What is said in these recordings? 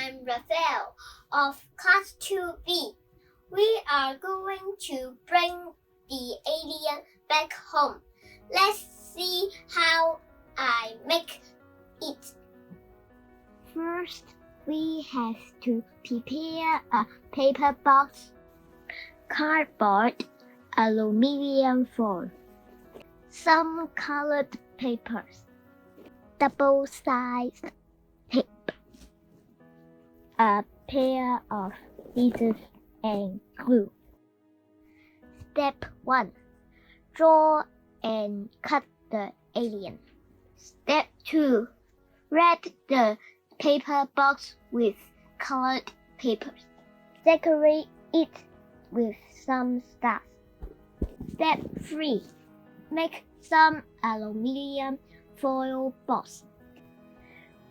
I'm Raphael of Class 2B. We are going to bring the alien back home. Let's see how I make it. First, we have to prepare a paper box, cardboard, aluminium foil, some colored papers, double-sized tape, a pair of scissors and glue. Step 1. Draw and cut the alien. Step 2. Wrap the paper box with colored papers. Decorate it with some stars. Step 3. Make some aluminium foil box.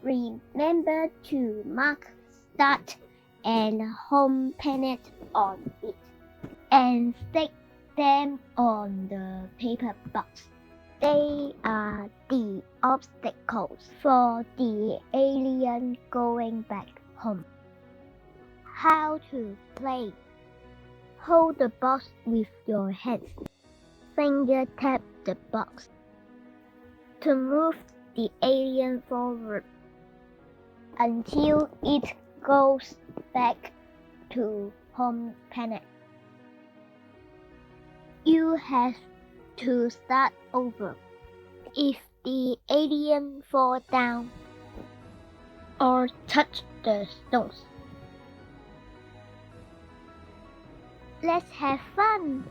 Remember to mark start and home planet on it and stick them on the paper box. They are the obstacles for the alien going back home. How to play. Hold the box with your hands. Finger tap the box. To move the alien forward until it goes back to home planet. You have to start over if the alien falls down or touch the stones. Let's have fun!